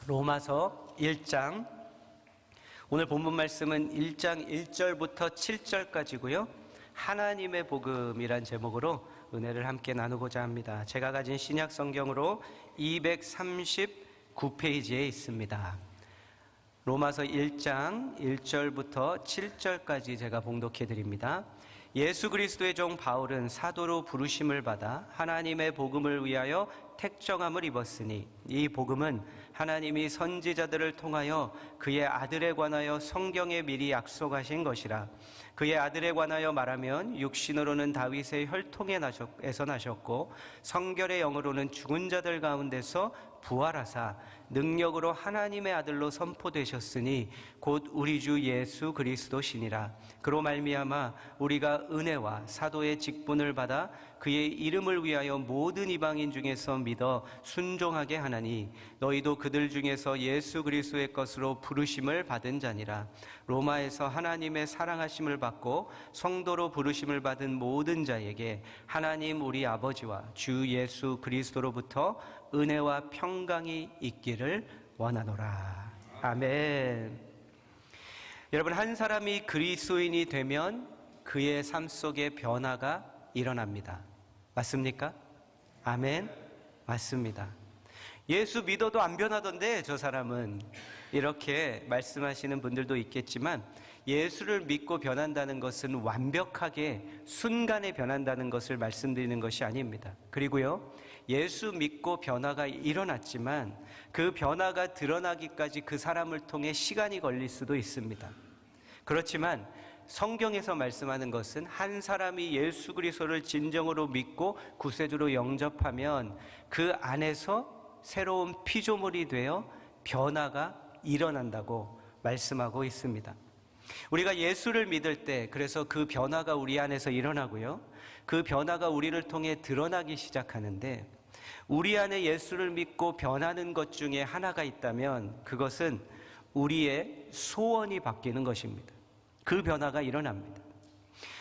로마서 1장, 오늘 본문 말씀은 1장 1절부터 7절까지고요. 하나님의 복음이란 제목으로 은혜를 함께 나누고자 합니다. 제가 가진 신약 성경으로 239페이지에 있습니다. 로마서 1장 1절부터 7절까지 제가 봉독해 드립니다. 예수 그리스도의 종 바울은 사도로 부르심을 받아 하나님의 복음을 위하여 택정함을 입었으니 이 복음은 하나님이 선지자들을 통하여 그의 아들에 관하여 성경에 미리 약속하신 것이라. 그의 아들에 관하여 말하면 육신으로는 다윗의 혈통에서 나셨고 성결의 영으로는 죽은 자들 가운데서 부활하사 능력으로 하나님의 아들로 선포되셨으니 곧 우리 주 예수 그리스도시니라. 그로 말미암아 우리가 은혜와 사도의 직분을 받아 그의 이름을 위하여 모든 이방인 중에서 믿어 순종하게 하나니 너희도 그들 중에서 예수 그리스도의 것으로 부르심을 받은 자니라. 로마에서 하나님의 사랑하심을 받고 성도로 부르심을 받은 모든 자에게 하나님 우리 아버지와 주 예수 그리스도로부터 은혜와 평강이 있기를 원하노라. 아멘. 여러분, 한 사람이 그리스도인이 되면 그의 삶 속에 변화가 일어납니다. 맞습니까? 아멘. 맞습니다. 예수 믿어도 안 변하던데 저 사람은, 이렇게 말씀하시는 분들도 있겠지만 예수를 믿고 변한다는 것은 완벽하게 순간에 변한다는 것을 말씀드리는 것이 아닙니다. 그리고요, 예수 믿고 변화가 일어났지만 그 변화가 드러나기까지 그 사람을 통해 시간이 걸릴 수도 있습니다. 그렇지만 성경에서 말씀하는 것은 한 사람이 예수 그리스도를 진정으로 믿고 구세주로 영접하면 그 안에서 새로운 피조물이 되어 변화가 일어난다고 말씀하고 있습니다. 우리가 예수를 믿을 때 그래서 그 변화가 우리 안에서 일어나고요, 그 변화가 우리를 통해 드러나기 시작하는데, 우리 안에 예수를 믿고 변하는 것 중에 하나가 있다면 그것은 우리의 소원이 바뀌는 것입니다. 그 변화가 일어납니다.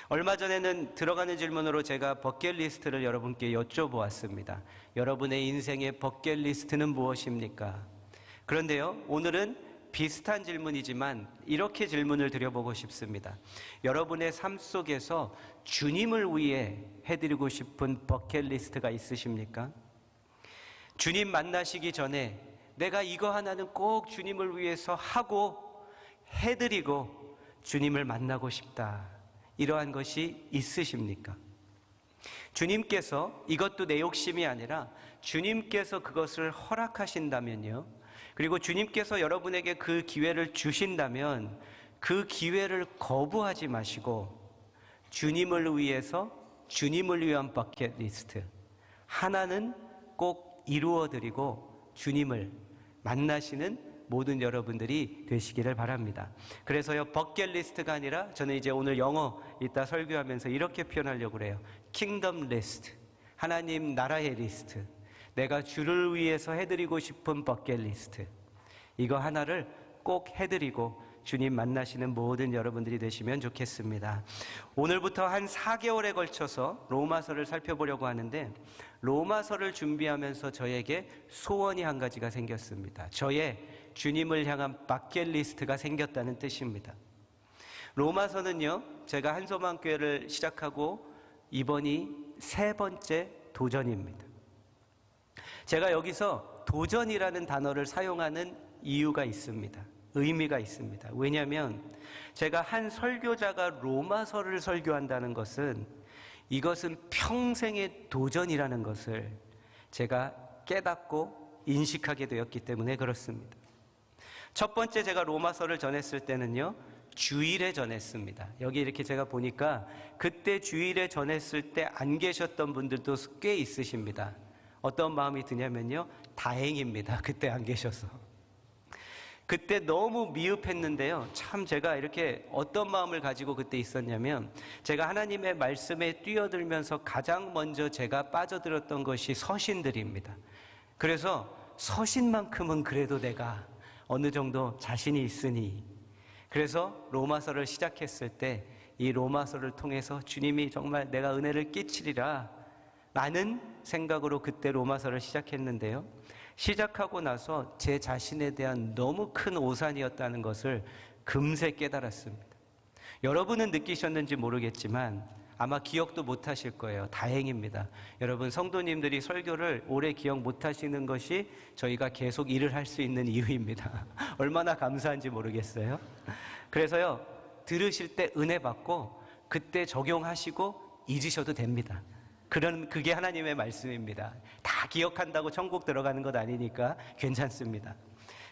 얼마 전에는 들어가는 질문으로 제가 버킷리스트를 여러분께 여쭤보았습니다. 여러분의 인생의 버킷리스트는 무엇입니까? 그런데요, 오늘은 비슷한 질문이지만 이렇게 질문을 드려보고 싶습니다. 여러분의 삶 속에서 주님을 위해 해드리고 싶은 버킷리스트가 있으십니까? 주님 만나시기 전에 내가 이거 하나는 꼭 주님을 위해서 하고 해드리고 주님을 만나고 싶다, 이러한 것이 있으십니까? 주님께서, 이것도 내 욕심이 아니라 주님께서 그것을 허락하신다면요, 그리고 주님께서 여러분에게 그 기회를 주신다면 그 기회를 거부하지 마시고 주님을 위해서, 주님을 위한 버킷리스트 하나는 꼭 이루어드리고 주님을 만나시는 모든 여러분들이 되시기를 바랍니다. 그래서요, 버킷리스트가 아니라 저는 이제 오늘 영어 이따 설교하면서 이렇게 표현하려고 그래요. 킹덤 리스트, 하나님 나라의 리스트, 내가 주를 위해서 해드리고 싶은 버킷리스트, 이거 하나를 꼭 해드리고 주님 만나시는 모든 여러분들이 되시면 좋겠습니다. 오늘부터 한 4개월에 걸쳐서 로마서를 살펴보려고 하는데, 로마서를 준비하면서 저에게 소원이 한 가지가 생겼습니다. 저의 주님을 향한 버킷리스트가 생겼다는 뜻입니다. 로마서는요, 제가 한소망교회를 시작하고 이번이 3번째 도전입니다. 제가 여기서 도전이라는 단어를 사용하는 이유가 있습니다. 의미가 있습니다. 왜냐하면 제가 한 설교자가 로마서를 설교한다는 것은, 이것은 평생의 도전이라는 것을 제가 깨닫고 인식하게 되었기 때문에 그렇습니다. 첫 번째 제가 로마서를 전했을 때는요, 주일에 전했습니다. 여기 이렇게 제가 보니까 그때 주일에 전했을 때 안 계셨던 분들도 꽤 있으십니다. 어떤 마음이 드냐면요, 다행입니다. 그때 안 계셔서. 그때 너무 미흡했는데요, 참 제가 이렇게 어떤 마음을 가지고 그때 있었냐면, 제가 하나님의 말씀에 뛰어들면서 가장 먼저 제가 빠져들었던 것이 서신들입니다. 그래서 서신만큼은 그래도 내가 어느 정도 자신이 있으니, 그래서 로마서를 시작했을 때 이 로마서를 통해서 주님이 정말 내가 은혜를 끼치리라 라는 생각으로 그때 로마서를 시작했는데요, 시작하고 나서 제 자신에 대한 너무 큰 오산이었다는 것을 금세 깨달았습니다. 여러분은 느끼셨는지 모르겠지만 아마 기억도 못 하실 거예요. 다행입니다. 여러분, 성도님들이 설교를 오래 기억 못 하시는 것이 저희가 계속 일을 할 수 있는 이유입니다. 얼마나 감사한지 모르겠어요. 그래서요, 들으실 때 은혜 받고 그때 적용하시고 잊으셔도 됩니다. 그게 하나님의 말씀입니다. 다 기억한다고 천국 들어가는 것 아니니까 괜찮습니다.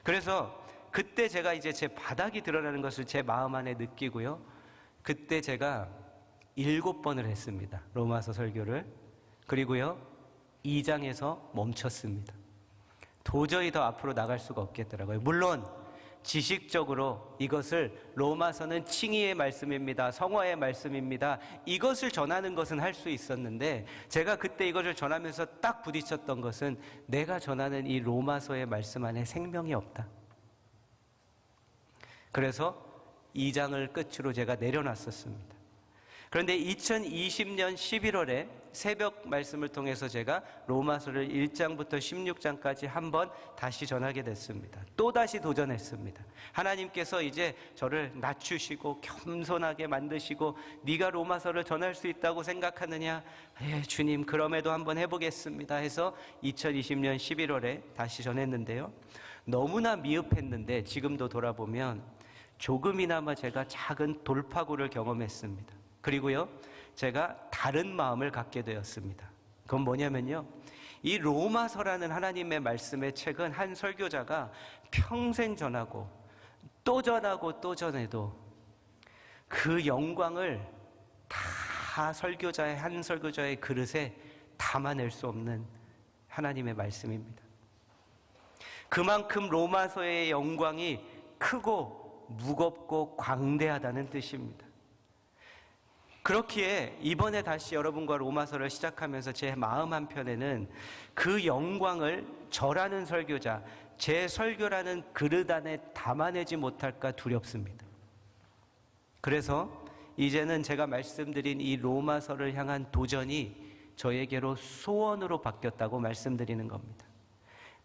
그래서 그때 제가 이제 제 바닥이 드러나는 것을 제 마음 안에 느끼고요. 그때 제가 7번을 했습니다. 로마서 설교를. 그리고요, 2장에서 멈췄습니다. 도저히 더 앞으로 나갈 수가 없겠더라고요. 물론 지식적으로 이것을 로마서는 칭의의 말씀입니다, 성화의 말씀입니다, 이것을 전하는 것은 할 수 있었는데, 제가 그때 이것을 전하면서 딱 부딪혔던 것은 내가 전하는 이 로마서의 말씀 안에 생명이 없다. 그래서 2장을 끝으로 제가 내려놨었습니다. 그런데 2020년 11월에 새벽 말씀을 통해서 제가 로마서를 1장부터 16장까지 한번 다시 전하게 됐습니다. 또다시 도전했습니다. 하나님께서 이제 저를 낮추시고 겸손하게 만드시고, 네가 로마서를 전할 수 있다고 생각하느냐? 예, 주님, 그럼에도 한번 해보겠습니다 해서 2020년 11월에 다시 전했는데요, 너무나 미흡했는데 지금도 돌아보면 조금이나마 제가 작은 돌파구를 경험했습니다. 그리고요, 제가 다른 마음을 갖게 되었습니다. 그건 뭐냐면요, 이 로마서라는 하나님의 말씀의 책은 한 설교자가 평생 전하고 또 전하고 또 전해도 그 영광을 다 한 설교자의 그릇에 담아낼 수 없는 하나님의 말씀입니다. 그만큼 로마서의 영광이 크고 무겁고 광대하다는 뜻입니다. 그렇기에 이번에 다시 여러분과 로마서를 시작하면서 제 마음 한편에는 그 영광을 저라는 설교자, 제 설교라는 그릇 안에 담아내지 못할까 두렵습니다. 그래서 이제는 제가 말씀드린 이 로마서를 향한 도전이 저에게로 소원으로 바뀌었다고 말씀드리는 겁니다.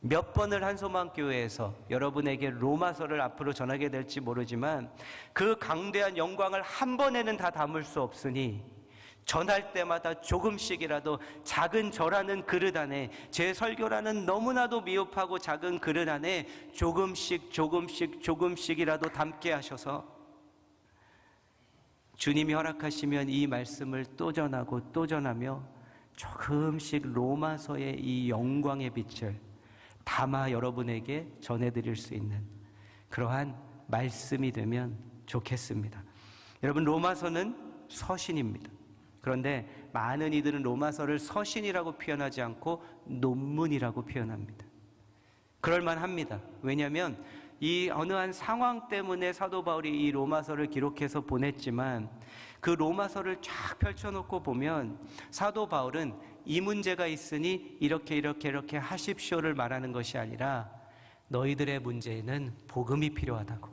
몇 번을 한소망교회에서 여러분에게 로마서를 앞으로 전하게 될지 모르지만 그 강대한 영광을 한 번에는 다 담을 수 없으니 전할 때마다 조금씩이라도 작은 저라는 그릇 안에, 제 설교라는 너무나도 미흡하고 작은 그릇 안에 조금씩이라도 담게 하셔서 주님이 허락하시면 이 말씀을 또 전하고 또 전하며 조금씩 로마서의 이 영광의 빛을 담아 여러분에게 전해드릴 수 있는 그러한 말씀이 되면 좋겠습니다. 여러분, 로마서는 서신입니다. 그런데 많은 이들은 로마서를 서신이라고 표현하지 않고 논문이라고 표현합니다. 그럴만합니다. 왜냐하면 이 어느 한 상황 때문에 사도 바울이 이 로마서를 기록해서 보냈지만 그 로마서를 쫙 펼쳐놓고 보면 사도 바울은 이 문제가 있으니 이렇게 하십시오를 말하는 것이 아니라 너희들의 문제에는 복음이 필요하다고,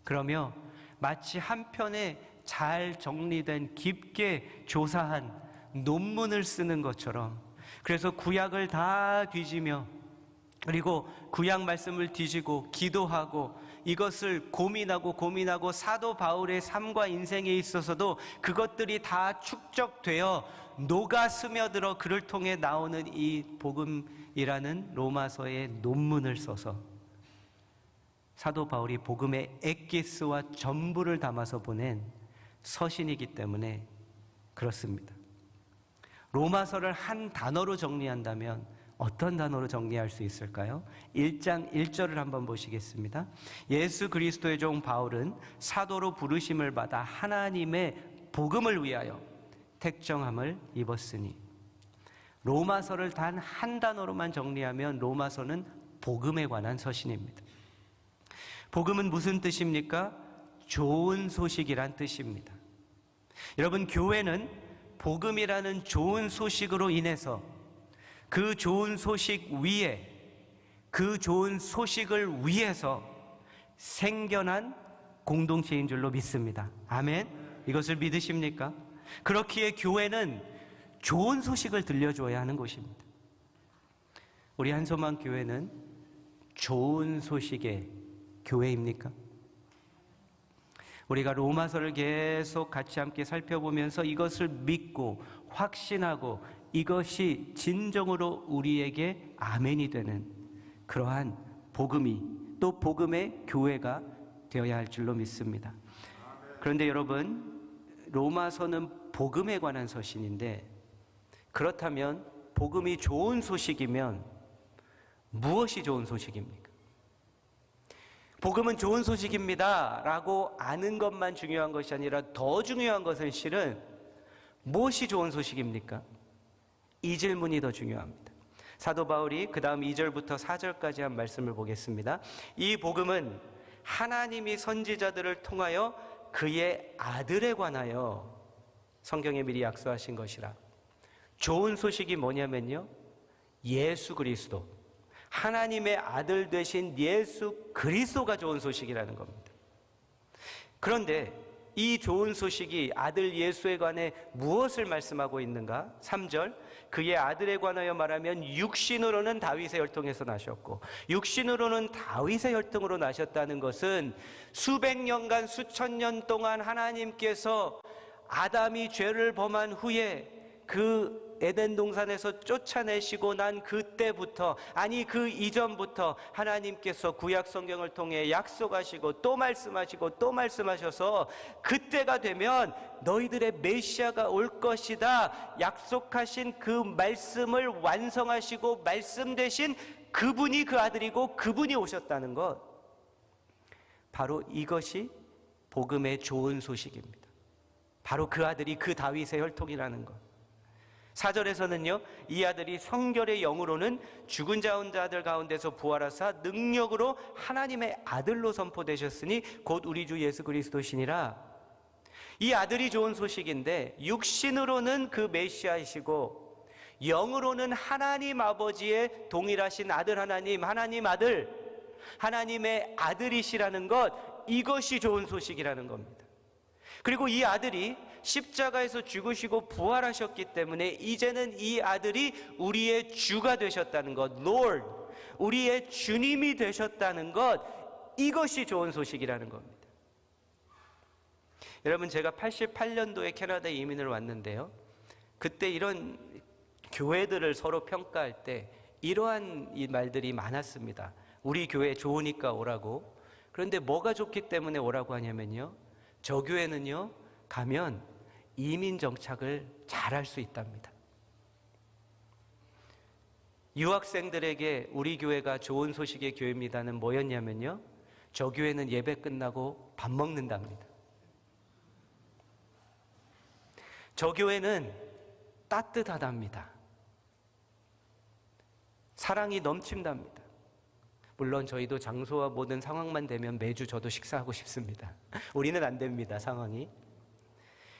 그러며 마치 한 편의 잘 정리된 깊게 조사한 논문을 쓰는 것처럼, 그래서 구약을 다 뒤지며 그리고 구약 말씀을 뒤지고 기도하고 이것을 고민하고 사도 바울의 삶과 인생에 있어서도 그것들이 다 축적되어 녹아 스며들어 그를 통해 나오는 이 복음이라는 로마서의 논문을 써서 사도 바울이 복음의 엑기스와 전부를 담아서 보낸 서신이기 때문에 그렇습니다. 로마서를 한 단어로 정리한다면 어떤 단어로 정리할 수 있을까요? 1장 1절을 한번 보시겠습니다. 예수 그리스도의 종 바울은 사도로 부르심을 받아 하나님의 복음을 위하여 택정함을 입었으니. 로마서를 단 한 단어로만 정리하면 로마서는 복음에 관한 서신입니다. 복음은 무슨 뜻입니까? 좋은 소식이란 뜻입니다. 여러분, 교회는 복음이라는 좋은 소식으로 인해서 그 좋은 소식 위에, 그 좋은 소식을 위해서 생겨난 공동체인 줄로 믿습니다. 아멘? 이것을 믿으십니까? 그렇기에 교회는 좋은 소식을 들려줘야 하는 곳입니다. 우리 한소망 교회는 좋은 소식의 교회입니까? 우리가 로마서를 계속 같이 함께 살펴보면서 이것을 믿고 확신하고 이것이 진정으로 우리에게 아멘이 되는 그러한 복음이 또 복음의 교회가 되어야 할 줄로 믿습니다. 그런데 여러분, 로마서는 복음에 관한 서신인데 그렇다면 복음이 좋은 소식이면 무엇이 좋은 소식입니까? 복음은 좋은 소식입니다 라고 아는 것만 중요한 것이 아니라 더 중요한 것은 실은 무엇이 좋은 소식입니까? 이 질문이 더 중요합니다. 사도 바울이 그 다음 2절부터 4절까지 한 말씀을 보겠습니다. 이 복음은 하나님이 선지자들을 통하여 그의 아들에 관하여 성경에 미리 약속하신 것이라. 좋은 소식이 뭐냐면요, 예수 그리스도, 하나님의 아들 되신 예수 그리스도가 좋은 소식이라는 겁니다. 그런데 이 좋은 소식이 아들 예수에 관해 무엇을 말씀하고 있는가? 3절, 그의 아들에 관하여 말하면 육신으로는 다윗의 혈통에서 나셨고, 육신으로는 다윗의 혈통으로 나셨다는 것은 수백 년간 수천 년 동안 하나님께서 아담이 죄를 범한 후에 그 에덴 동산에서 쫓아내시고 난 그때부터, 아니 그 이전부터 하나님께서 구약 성경을 통해 약속하시고 또 말씀하시고 또 말씀하셔서 그때가 되면 너희들의 메시아가 올 것이다 약속하신 그 말씀을 완성하시고 말씀 되신 그분이 그 아들이고 그분이 오셨다는 것, 바로 이것이 복음의 좋은 소식입니다. 바로 그 아들이 그 다윗의 혈통이라는 것. 4절에서는요, 이 아들이 성결의 영으로는 죽은 자들 가운데서 부활하사 능력으로 하나님의 아들로 선포되셨으니 곧 우리 주 예수 그리스도시니라. 이 아들이 좋은 소식인데 육신으로는 그 메시아이시고 영으로는 하나님 아버지의 동일하신 아들 하나님, 하나님 아들, 하나님의 아들이시라는 것, 이것이 좋은 소식이라는 겁니다. 그리고 이 아들이 십자가에서 죽으시고 부활하셨기 때문에 이제는 이 아들이 우리의 주가 되셨다는 것, Lord, 우리의 주님이 되셨다는 것, 이것이 좋은 소식이라는 겁니다. 여러분, 제가 88년도에 캐나다에 이민을 왔는데요, 그때 이런 교회들을 서로 평가할 때 이러한 이 말들이 많았습니다. 우리 교회 좋으니까 오라고. 그런데 뭐가 좋기 때문에 오라고 하냐면요, 저 교회는요 가면 이민 정착을 잘할 수 있답니다. 유학생들에게 우리 교회가 좋은 소식의 교회입니다는 뭐였냐면요, 저 교회는 예배 끝나고 밥 먹는답니다. 저 교회는 따뜻하답니다. 사랑이 넘친답니다. 물론 저희도 장소와 모든 상황만 되면 매주 저도 식사하고 싶습니다. 우리는 안 됩니다, 상황이.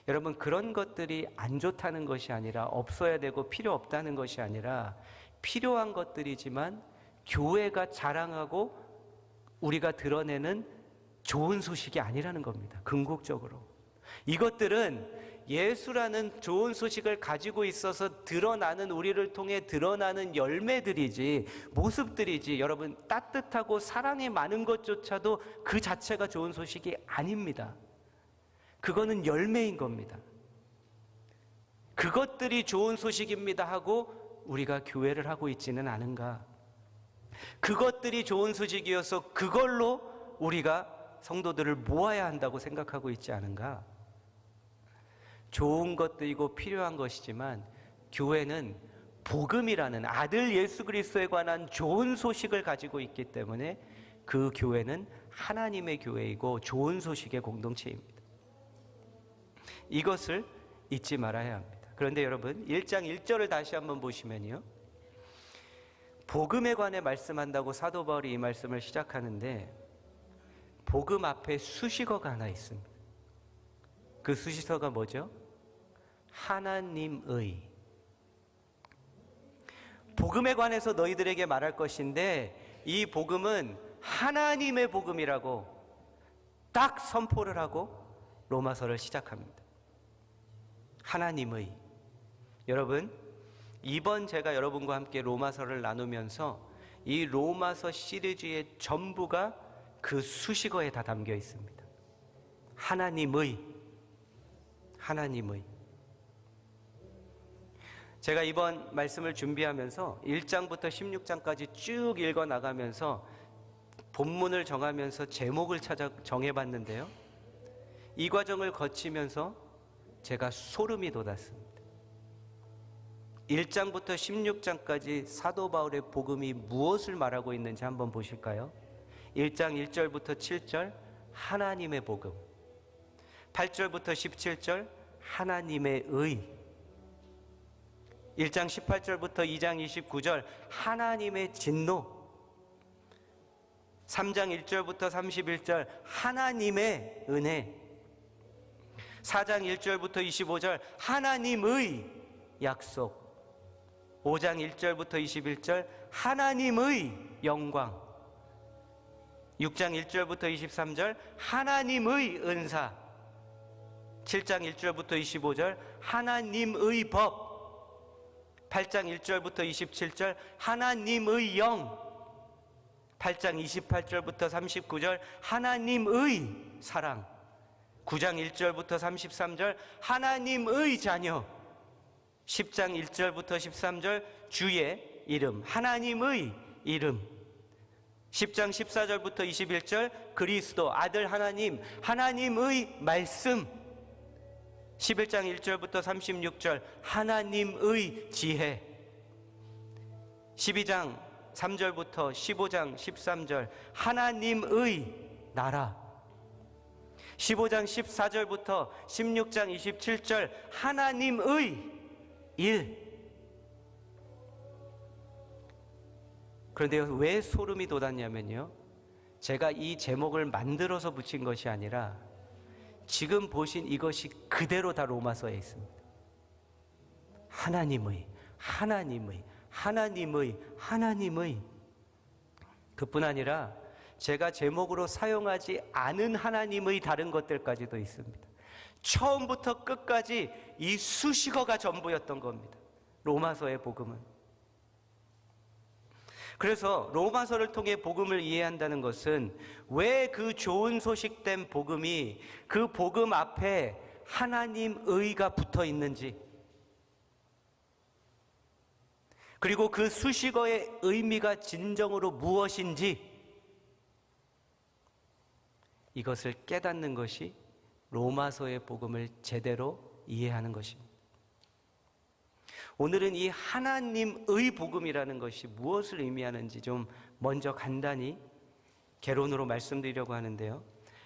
여러분, 그런 것들이 안 좋다는 것이 아니라, 없어야 되고 필요 없다는 것이 아니라 필요한 것들이지만 교회가 자랑하고 우리가 드러내는 좋은 소식이 아니라는 겁니다. 궁극적으로 이것들은 예수라는 좋은 소식을 가지고 있어서 드러나는, 우리를 통해 드러나는 열매들이지, 모습들이지, 여러분, 따뜻하고 사랑이 많은 것조차도 그 자체가 좋은 소식이 아닙니다. 그거는 열매인 겁니다. 그것들이 좋은 소식입니다 하고 우리가 교회를 하고 있지는 않은가? 그것들이 좋은 소식이어서 그걸로 우리가 성도들을 모아야 한다고 생각하고 있지 않은가? 좋은 것들이고 필요한 것이지만 교회는 복음이라는 아들 예수 그리스도에 관한 좋은 소식을 가지고 있기 때문에 그 교회는 하나님의 교회이고 좋은 소식의 공동체입니다. 이것을 잊지 말아야 합니다. 그런데 여러분, 1장 1절을 다시 한번 보시면요, 복음에 관해 말씀한다고 사도 바울이 이 말씀을 시작하는데 복음 앞에 수식어가 하나 있습니다. 그 수식어가 뭐죠? 하나님의. 복음에 관해서 너희들에게 말할 것인데 이 복음은 하나님의 복음이라고 딱 선포를 하고 로마서를 시작합니다. 하나님의. 여러분, 이번 제가 여러분과 함께 로마서를 나누면서 이 로마서 시리즈의 전부가 그 수식어에 다 담겨 있습니다. 하나님의. 제가 이번 말씀을 준비하면서 1장부터 16장까지 쭉 읽어 나가면서 본문을 정하면서 제목을 찾아 정해봤는데요. 이 과정을 거치면서 제가 소름이 돋았습니다. 1장부터 16장까지 사도 바울의 복음이 무엇을 말하고 있는지 한번 보실까요? 1장 1절부터 7절 하나님의 복음, 8절부터 17절 하나님의 의, 1장 18절부터 2장 29절 하나님의 진노, 3장 1절부터 31절 하나님의 은혜, 4장 1절부터 25절 하나님의 약속, 5장 1절부터 21절 하나님의 영광, 6장 1절부터 23절 하나님의 은사, 7장 1절부터 25절 하나님의 법, 8장 1절부터 27절 하나님의 영, 8장 28절부터 39절 하나님의 사랑, 9장 1절부터 33절 하나님의 자녀, 10장 1절부터 13절 주의 이름, 하나님의 이름, 10장 14절부터 21절 그리스도 아들 하나님, 하나님의 말씀, 11장 1절부터 36절 하나님의 지혜, 12장 3절부터 15장 13절 하나님의 나라, 15장 14절부터 16장 27절 하나님의 일. 그런데 왜 소름이 돋았냐면요, 제가 이 제목을 만들어서 붙인 것이 아니라 지금 보신 이것이 그대로 다 로마서에 있습니다. 하나님의 그뿐 아니라 제가 제목으로 사용하지 않은 하나님의 다른 것들까지도 있습니다. 처음부터 끝까지 이 수식어가 전부였던 겁니다. 로마서의 복음은. 그래서 로마서를 통해 복음을 이해한다는 것은 왜 그 좋은 소식된 복음이 그 복음 앞에 하나님의가 붙어 있는지, 그리고 그 수식어의 의미가 진정으로 무엇인지 이것을 깨닫는 것이 로마서의 복음을 제대로 이해하는 것입니다. 오늘은 이 하나님의 복음이라는 것이 무엇을 의미하는지 좀 먼저 간단히 개론으로 말씀드리려고 하는데요.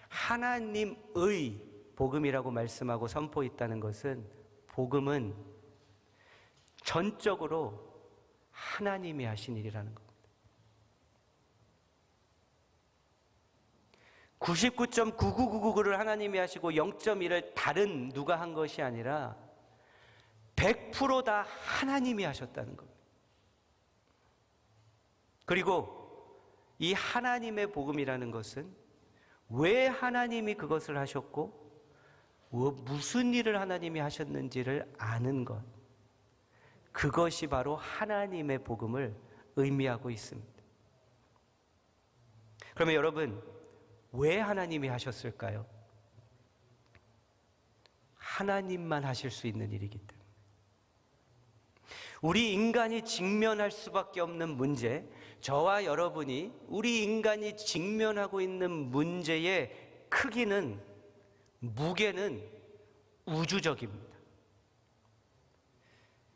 하나님의 복음이라고 말씀하고 선포했다는 것은 복음은 전적으로 하나님이 하신 일이라는 겁니다. 99.9999를 하나님이 하시고 0.1을 다른 누가 한 것이 아니라 100% 다 하나님이 하셨다는 겁니다. 그리고 이 하나님의 복음이라는 것은 왜 하나님이 그것을 하셨고 무슨 일을 하나님이 하셨는지를 아는 것, 그것이 바로 하나님의 복음을 의미하고 있습니다. 그러면 여러분, 왜 하나님이 하셨을까요? 하나님만 하실 수 있는 일이기 때문에. 우리 인간이 직면할 수밖에 없는 문제, 저와 여러분이 우리 인간이 직면하고 있는 문제의 크기는, 무게는 우주적입니다.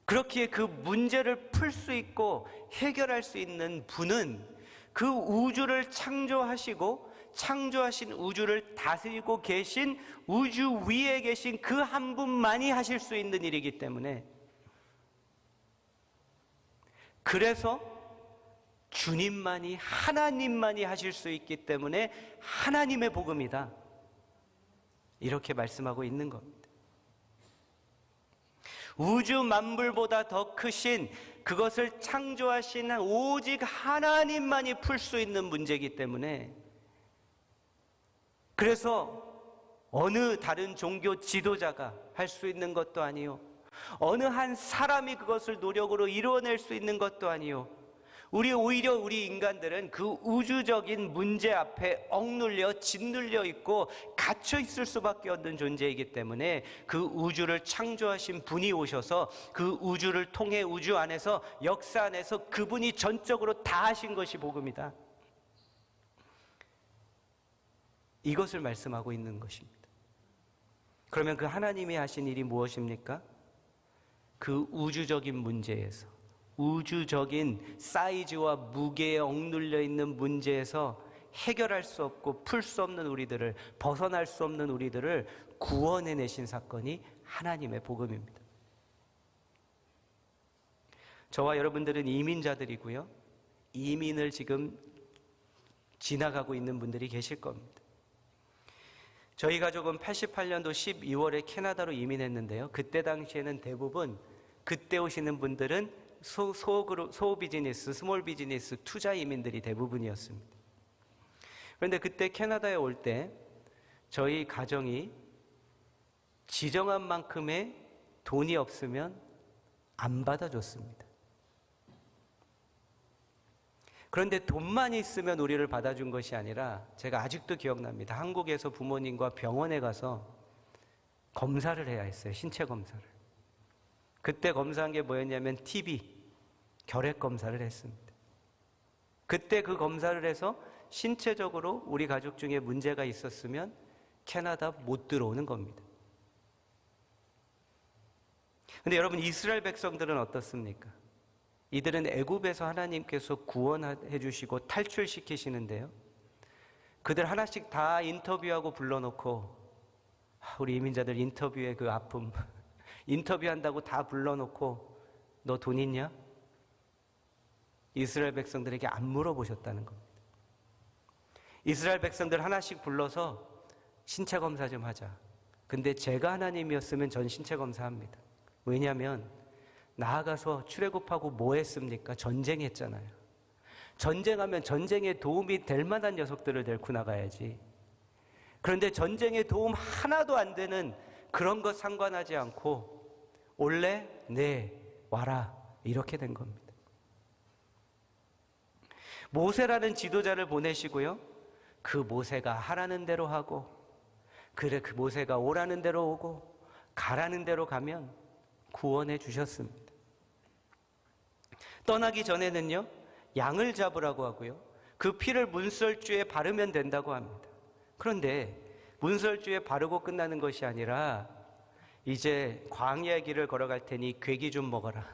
그렇기에 그 문제를 풀 수 있고 해결할 수 있는 분은 그 우주를 창조하시고 창조하신 우주를 다스리고 계신 우주 위에 계신 그 한 분만이 하실 수 있는 일이기 때문에, 그래서 주님만이, 하나님만이 하실 수 있기 때문에 하나님의 복음이다, 이렇게 말씀하고 있는 겁니다. 우주 만물보다 더 크신, 그것을 창조하신 오직 하나님만이 풀 수 있는 문제이기 때문에, 그래서 어느 다른 종교 지도자가 할 수 있는 것도 아니요, 어느 한 사람이 그것을 노력으로 이루어낼 수 있는 것도 아니요, 우리 인간들은 그 우주적인 문제 앞에 억눌려 짓눌려 있고 갇혀 있을 수밖에 없는 존재이기 때문에 그 우주를 창조하신 분이 오셔서 그 우주를 통해 우주 안에서 역사 안에서 그분이 전적으로 다 하신 것이 복음이다. 이것을 말씀하고 있는 것입니다. 그러면 그 하나님이 하신 일이 무엇입니까? 그 우주적인 문제에서, 우주적인 사이즈와 무게에 억눌려 있는 문제에서 해결할 수 없고 풀 수 없는 우리들을, 벗어날 수 없는 우리들을 구원해내신 사건이 하나님의 복음입니다. 저와 여러분들은 이민자들이고요, 이민을 지금 지나가고 있는 분들이 계실 겁니다. 저희 가족은 88년도 12월에 캐나다로 이민했는데요, 그때 당시에는 대부분 그때 오시는 분들은 소비즈니스, 스몰 비즈니스, 투자 이민들이 대부분이었습니다. 그런데 그때 캐나다에 올 때 저희 가정이 지정한 만큼의 돈이 없으면 안 받아줬습니다. 그런데 돈만 있으면 우리를 받아준 것이 아니라, 제가 아직도 기억납니다. 한국에서 부모님과 병원에 가서 검사를 해야 했어요. 신체 검사를. 그때 검사한 게 뭐였냐면 TB, 결핵 검사를 했습니다. 그때 그 검사를 해서 신체적으로 우리 가족 중에 문제가 있었으면 캐나다 못 들어오는 겁니다. 근데 여러분, 이스라엘 백성들은 어떻습니까? 이들은 애굽에서 하나님께서 구원해 주시고 탈출시키시는데요, 그들 하나씩 다 인터뷰하고 불러놓고, 우리 이민자들 인터뷰의 그 아픔, 인터뷰한다고 다 불러놓고 너 돈 있냐? 이스라엘 백성들에게 안 물어보셨다는 겁니다. 이스라엘 백성들 하나씩 불러서 신체 검사 좀 하자. 근데 제가 하나님이었으면 전 신체 검사합니다. 왜냐하면 나아가서 출애굽하고 뭐 했습니까? 전쟁했잖아요. 전쟁하면 전쟁에 도움이 될 만한 녀석들을 데리고 나가야지. 그런데 전쟁에 도움 하나도 안 되는 그런 것 상관하지 않고 올래? 네, 와라. 이렇게 된 겁니다. 모세라는 지도자를 보내시고요, 그 모세가 하라는 대로 하고, 그래 그 모세가 오라는 대로 오고 가라는 대로 가면 구원해 주셨습니다. 떠나기 전에는요, 양을 잡으라고 하고요, 그 피를 문설주에 바르면 된다고 합니다. 그런데 문설주에 바르고 끝나는 것이 아니라 이제 광야의 길을 걸어갈 테니 괴기 좀 먹어라.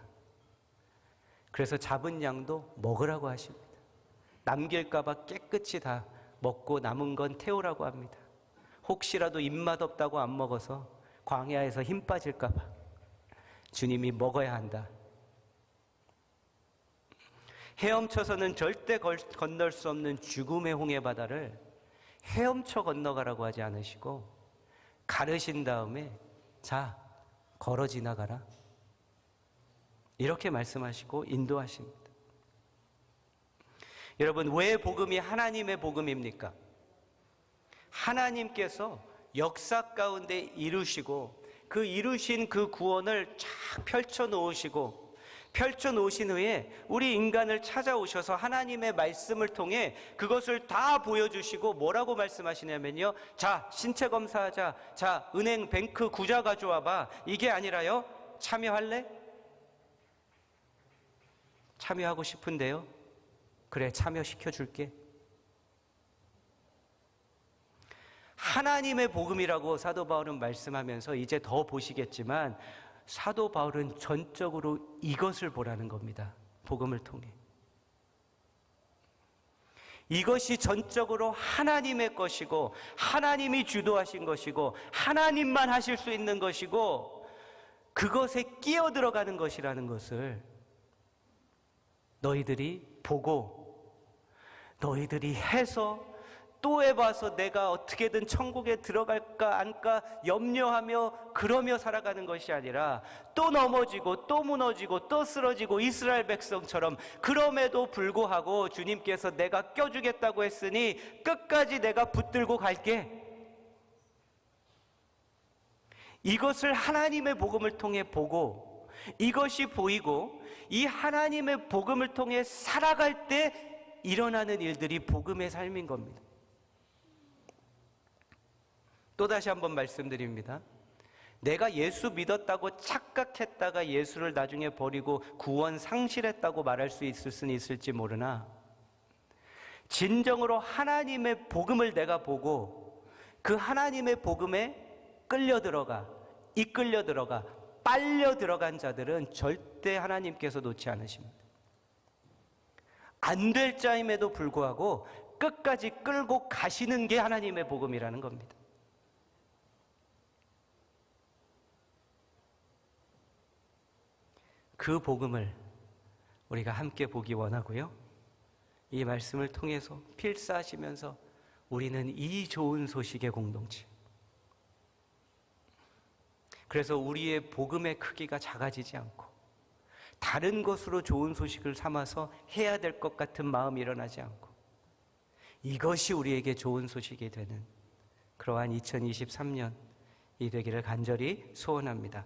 그래서 잡은 양도 먹으라고 하십니다. 남길까봐 깨끗이 다 먹고 남은 건 태우라고 합니다. 혹시라도 입맛 없다고 안 먹어서 광야에서 힘 빠질까봐 주님이 먹어야 한다. 헤엄쳐서는 절대 건널 수 없는 죽음의 홍해 바다를 헤엄쳐 건너가라고 하지 않으시고 가르신 다음에 자, 걸어 지나가라. 이렇게 말씀하시고 인도하십니다. 여러분, 왜 복음이 하나님의 복음입니까? 하나님께서 역사 가운데 이루시고 그 이루신 그 구원을 쫙 펼쳐 놓으신 후에 우리 인간을 찾아오셔서 하나님의 말씀을 통해 그것을 다 보여주시고 뭐라고 말씀하시냐면요, 자, 신체 검사하자. 자, 은행 뱅크 구자 가져와봐. 이게 아니라요, 참여할래? 참여하고 싶은데요. 그래, 참여시켜줄게. 하나님의 복음이라고 사도 바울은 말씀하면서 이제 더 보시겠지만 사도 바울은 전적으로 이것을 보라는 겁니다. 복음을 통해. 이것이 전적으로 하나님의 것이고 하나님이 주도하신 것이고 하나님만 하실 수 있는 것이고 그것에 끼어들어가는 것이라는 것을 너희들이 보고 너희들이 해서 또 해봐서 내가 어떻게든 천국에 들어갈까 안까 염려하며 그러며 살아가는 것이 아니라 또 넘어지고 또 무너지고 또 쓰러지고 이스라엘 백성처럼 그럼에도 불구하고 주님께서 내가 껴주겠다고 했으니 끝까지 내가 붙들고 갈게. 이것을 하나님의 복음을 통해 보고 이것이 보이고 이 하나님의 복음을 통해 살아갈 때 일어나는 일들이 복음의 삶인 겁니다. 또다시 한번 말씀드립니다. 내가 예수 믿었다고 착각했다가 예수를 나중에 버리고 구원 상실했다고 말할 수 있을 수는 있을지 모르나, 진정으로 하나님의 복음을 내가 보고 그 하나님의 복음에 끌려 들어가, 이끌려 들어가, 빨려 들어간 자들은 절대 하나님께서 놓지 않으십니다. 안 될 자임에도 불구하고 끝까지 끌고 가시는 게 하나님의 복음이라는 겁니다. 그 복음을 우리가 함께 보기 원하고요. 이 말씀을 통해서 필사하시면서 우리는 이 좋은 소식의 공동체. 그래서 우리의 복음의 크기가 작아지지 않고 다른 것으로 좋은 소식을 삼아서 해야 될 것 같은 마음이 일어나지 않고 이것이 우리에게 좋은 소식이 되는 그러한 2023년이 되기를 간절히 소원합니다.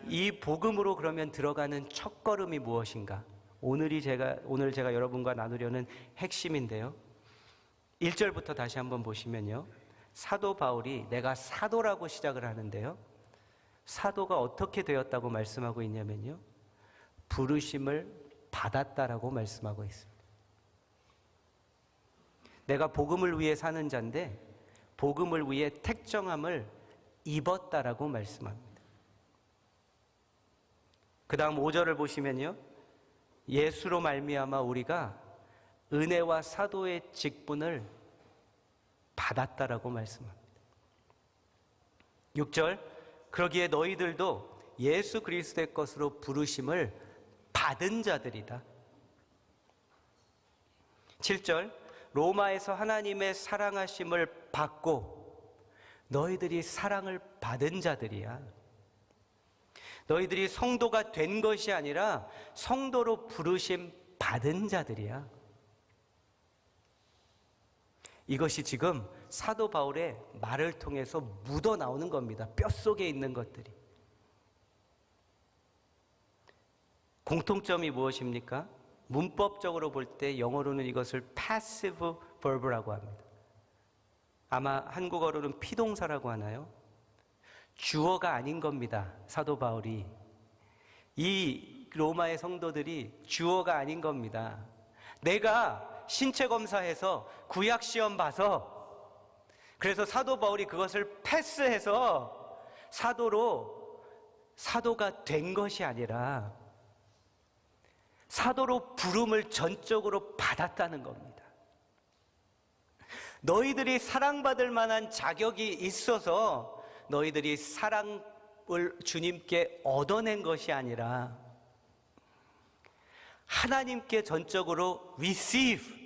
이 복음으로 그러면 들어가는 첫걸음이 무엇인가? 오늘 제가 여러분과 나누려는 핵심인데요. 1절부터 다시 한번 보시면요. 사도 바울이 내가 사도라고 시작을 하는데요. 사도가 어떻게 되었다고 말씀하고 있냐면요. 부르심을 받았다라고 말씀하고 있습니다. 내가 복음을 위해 사는 자인데 복음을 위해 택정함을 입었다라고 말씀합니다. 그 다음 5절을 보시면요. 예수로 말미암아 우리가 은혜와 사도의 직분을 받았다라고 말씀합니다. 6절, 그러기에 너희들도 예수 그리스도의 것으로 부르심을 받은 자들이다. 7절, 로마에서 하나님의 사랑하심을 받고 너희들이 사랑을 받은 자들이야. 너희들이 성도가 된 것이 아니라 성도로 부르심 받은 자들이야. 이것이 지금 사도 바울의 말을 통해서 묻어나오는 겁니다. 뼛속에 있는 것들이. 공통점이 무엇입니까? 문법적으로 볼 때 영어로는 이것을 passive verb라고 합니다. 아마 한국어로는 피동사라고 하나요? 주어가 아닌 겁니다. 사도 바울이. 이 로마의 성도들이 주어가 아닌 겁니다. 내가 신체 검사해서 구약 시험 봐서 그래서 사도 바울이 그것을 패스해서 사도가 된 것이 아니라 사도로 부름을 전적으로 받았다는 겁니다. 너희들이 사랑받을 만한 자격이 있어서 너희들이 사랑을 주님께 얻어낸 것이 아니라 하나님께 전적으로 receive,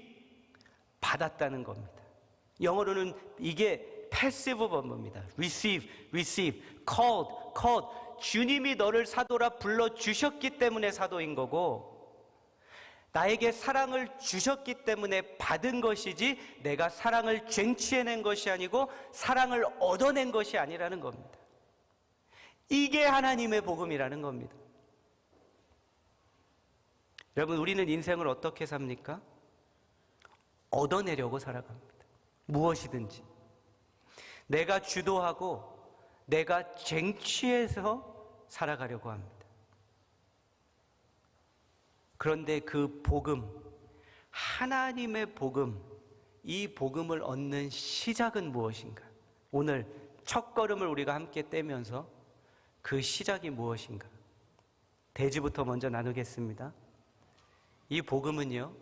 받았다는 겁니다. 영어로는 이게 패시브 범부입니다. receive, called. 주님이 너를 사도라 불러주셨기 때문에 사도인 거고 나에게 사랑을 주셨기 때문에 받은 것이지 내가 사랑을 쟁취해낸 것이 아니고 사랑을 얻어낸 것이 아니라는 겁니다. 이게 하나님의 복음이라는 겁니다. 여러분, 우리는 인생을 어떻게 삽니까? 얻어내려고 살아갑니다. 무엇이든지. 내가 주도하고 내가 쟁취해서 살아가려고 합니다. 그런데 그 복음, 하나님의 복음, 이 복음을 얻는 시작은 무엇인가? 오늘 첫 걸음을 우리가 함께 떼면서 그 시작이 무엇인가? 대지부터 먼저 나누겠습니다. 이 복음은요,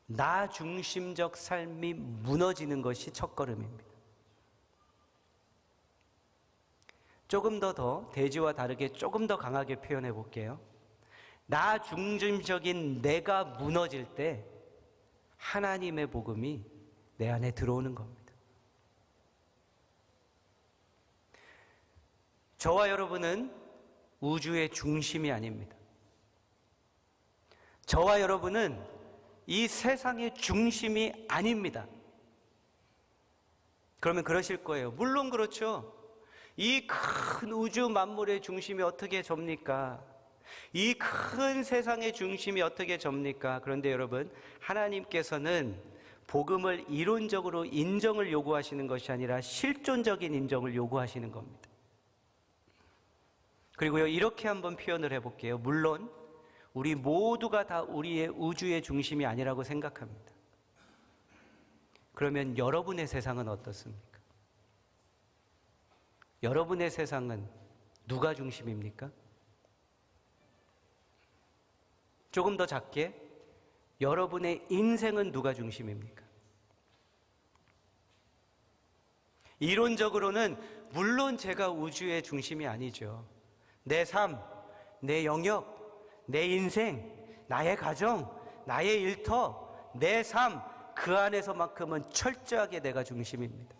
나 중심적 삶이 무너지는 것이 첫 걸음입니다. 조금 더 대지와 다르게 조금 더 강하게 표현해 볼게요. 나 중심적인 내가 무너질 때 하나님의 복음이 내 안에 들어오는 겁니다. 저와 여러분은 우주의 중심이 아닙니다. 저와 여러분은 이 세상의 중심이 아닙니다. 그러면 그러실 거예요. 물론 그렇죠. 이 큰 우주 만물의 중심이 어떻게 접니까? 이 큰 세상의 중심이 어떻게 접니까? 그런데 여러분, 하나님께서는 복음을 이론적으로 인정을 요구하시는 것이 아니라 실존적인 인정을 요구하시는 겁니다. 그리고요, 이렇게 한번 표현을 해볼게요. 물론 우리 모두가 다 우리의 우주의 중심이 아니라고 생각합니다. 그러면 여러분의 세상은 어떻습니까? 여러분의 세상은 누가 중심입니까? 조금 더 작게, 여러분의 인생은 누가 중심입니까? 이론적으로는 물론 제가 우주의 중심이 아니죠. 내 삶, 내 영역, 내 인생, 나의 가정, 나의 일터, 내 삶, 그 안에서만큼은 철저하게 내가 중심입니다.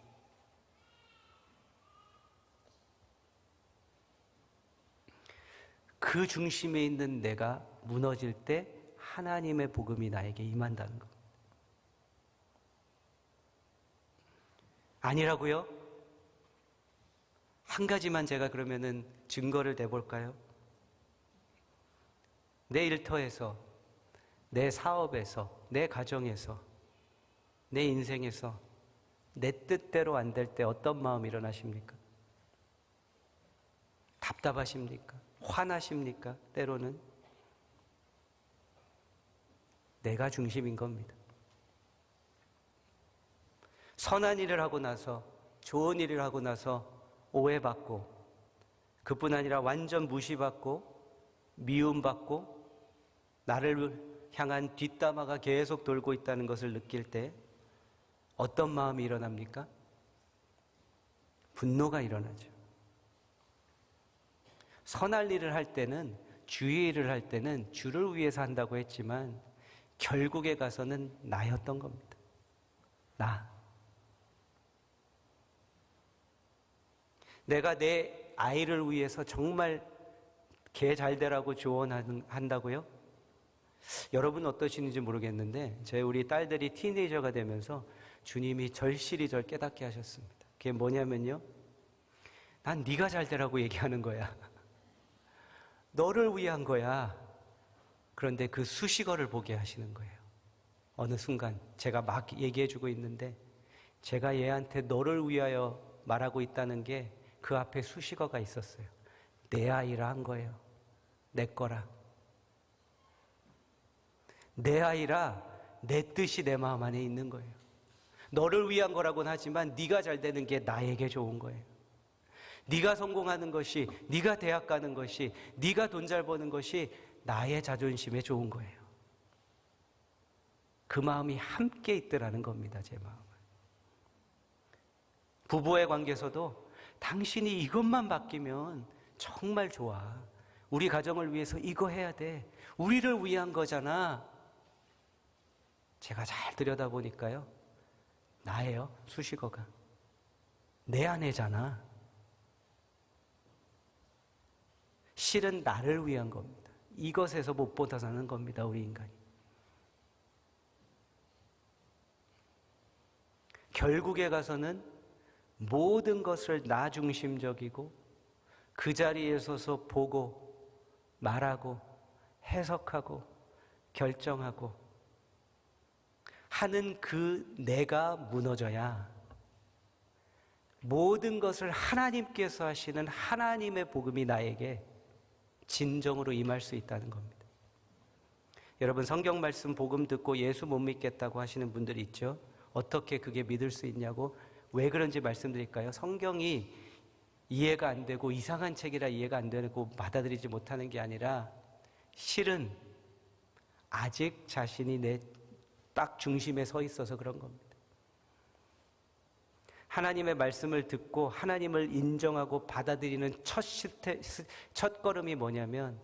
그 중심에 있는 내가 무너질 때 하나님의 복음이 나에게 임한다는 것. 아니라고요? 한 가지만 제가 그러면은 증거를 내볼까요? 내 일터에서, 내 사업에서, 내 가정에서, 내 인생에서 내 뜻대로 안 될 때 어떤 마음이 일어나십니까? 답답하십니까? 화나십니까? 때로는 내가 중심인 겁니다. 선한 일을 하고 나서, 좋은 일을 하고 나서 오해받고, 그뿐 아니라 완전 무시받고 미움받고 나를 향한 뒷담화가 계속 돌고 있다는 것을 느낄 때 어떤 마음이 일어납니까? 분노가 일어나죠. 선할 일을 할 때는, 주의 일을 할 때는 주를 위해서 한다고 했지만 결국에 가서는 나였던 겁니다. 나. 내가 내 아이를 위해서 정말 걔 잘 되라고 조언한다고요? 여러분 어떠시는지 모르겠는데 우리 딸들이 티네이저가 되면서 주님이 절실히 절 깨닫게 하셨습니다. 그게 뭐냐면요, 난 네가 잘 되라고 얘기하는 거야. 너를 위한 거야. 그런데 그 수식어를 보게 하시는 거예요. 어느 순간 제가 막 얘기해주고 있는데 제가 얘한테 너를 위하여 말하고 있다는 게 그 앞에 수식어가 있었어요. 내 아이라 한 거예요. 내 거라. 내 아이라 내 뜻이 내 마음 안에 있는 거예요. 너를 위한 거라고는 하지만 네가 잘 되는 게 나에게 좋은 거예요. 네가 성공하는 것이, 네가 대학 가는 것이, 네가 돈 잘 버는 것이 나의 자존심에 좋은 거예요. 그 마음이 함께 있더라는 겁니다. 제 마음은. 부부의 관계에서도 당신이 이것만 바뀌면 정말 좋아. 우리 가정을 위해서 이거 해야 돼. 우리를 위한 거잖아. 제가 잘 들여다보니까요, 나예요, 수식어가. 내 아내잖아. 실은 나를 위한 겁니다. 이것에서 못 벗어나는 겁니다, 우리 인간이. 결국에 가서는 모든 것을 나 중심적이고 그 자리에 서서 보고 말하고 해석하고 결정하고 하는 그 내가 무너져야 모든 것을 하나님께서 하시는 하나님의 복음이 나에게 진정으로 임할 수 있다는 겁니다. 여러분, 성경 말씀 복음 듣고 예수 못 믿겠다고 하시는 분들이 있죠. 어떻게 그게 믿을 수 있냐고. 왜 그런지 말씀드릴까요? 성경이 이해가 안 되고 이상한 책이라 이해가 안 되고 받아들이지 못하는 게 아니라 실은 아직 자신이 내 딱 중심에 서 있어서 그런 겁니다. 하나님의 말씀을 듣고 하나님을 인정하고 받아들이는 첫 걸음이 뭐냐면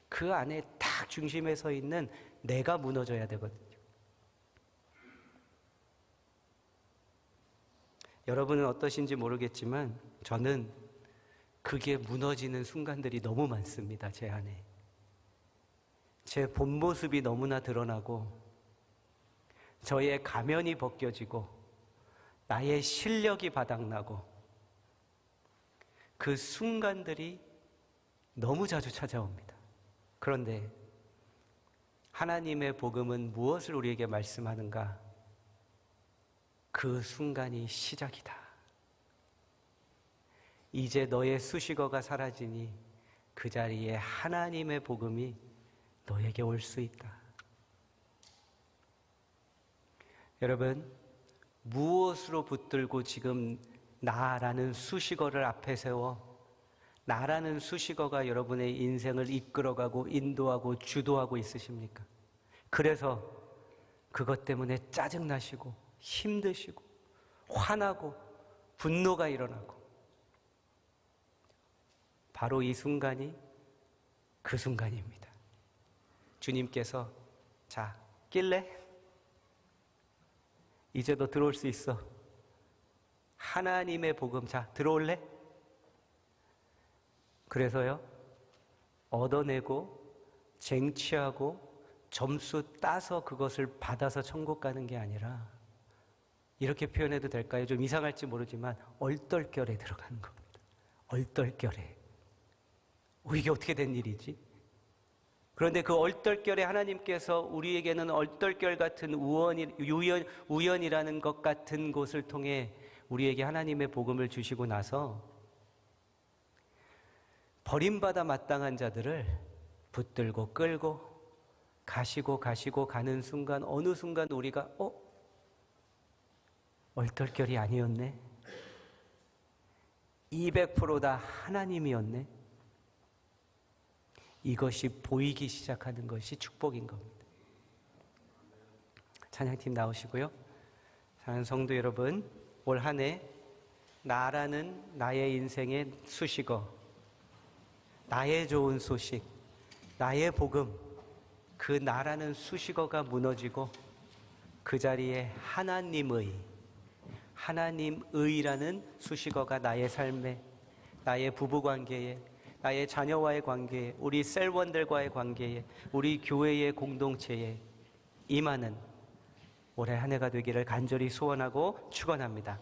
그 안에 딱 중심에 서 있는 내가 무너져야 되거든요. 여러분은 어떠신지 모르겠지만 저는 그게 무너지는 순간들이 너무 많습니다. 제 안에. 제 본 모습이 너무나 드러나고 저의 가면이 벗겨지고 나의 실력이 바닥나고 그 순간들이 너무 자주 찾아옵니다. 그런데 하나님의 복음은 무엇을 우리에게 말씀하는가? 그 순간이 시작이다. 이제 너의 수식어가 사라지니 그 자리에 하나님의 복음이 너에게 올 수 있다. 여러분, 무엇으로 붙들고 지금 나라는 수식어를 앞에 세워 나라는 수식어가 여러분의 인생을 이끌어가고 인도하고 주도하고 있으십니까? 그래서 그것 때문에 짜증나시고 힘드시고 화나고 분노가 일어나고, 바로 이 순간이 그 순간입니다. 주님께서 자, 낄래? 이제 너 들어올 수 있어. 하나님의 복음, 자, 들어올래? 그래서요, 얻어내고 쟁취하고 점수 따서 그것을 받아서 천국 가는 게 아니라, 이렇게 표현해도 될까요? 좀 이상할지 모르지만 얼떨결에 들어가는 겁니다. 얼떨결에. 이게 어떻게 된 일이지? 그런데 그 얼떨결에 하나님께서 우리에게는 얼떨결 같은 우연이라는 것 같은 곳을 통해 우리에게 하나님의 복음을 주시고 나서 버림받아 마땅한 자들을 붙들고 끌고 가시고 가는 순간, 어느 순간 우리가 얼떨결이 아니었네, 200% 다 하나님이었네, 이것이 보이기 시작하는 것이 축복인 겁니다. 찬양팀 나오시고요. 사랑하는 성도 여러분, 올 한 해 나라는 나의 인생의 수식어, 나의 좋은 소식, 나의 복음, 그 나라는 수식어가 무너지고 그 자리에 하나님의라는 수식어가 나의 삶에, 나의 부부관계에, 나의 자녀와의 관계에, 우리 셀원들과의 관계에, 우리 교회의 공동체에 임하는 올해 한 해가 되기를 간절히 소원하고 축원합니다.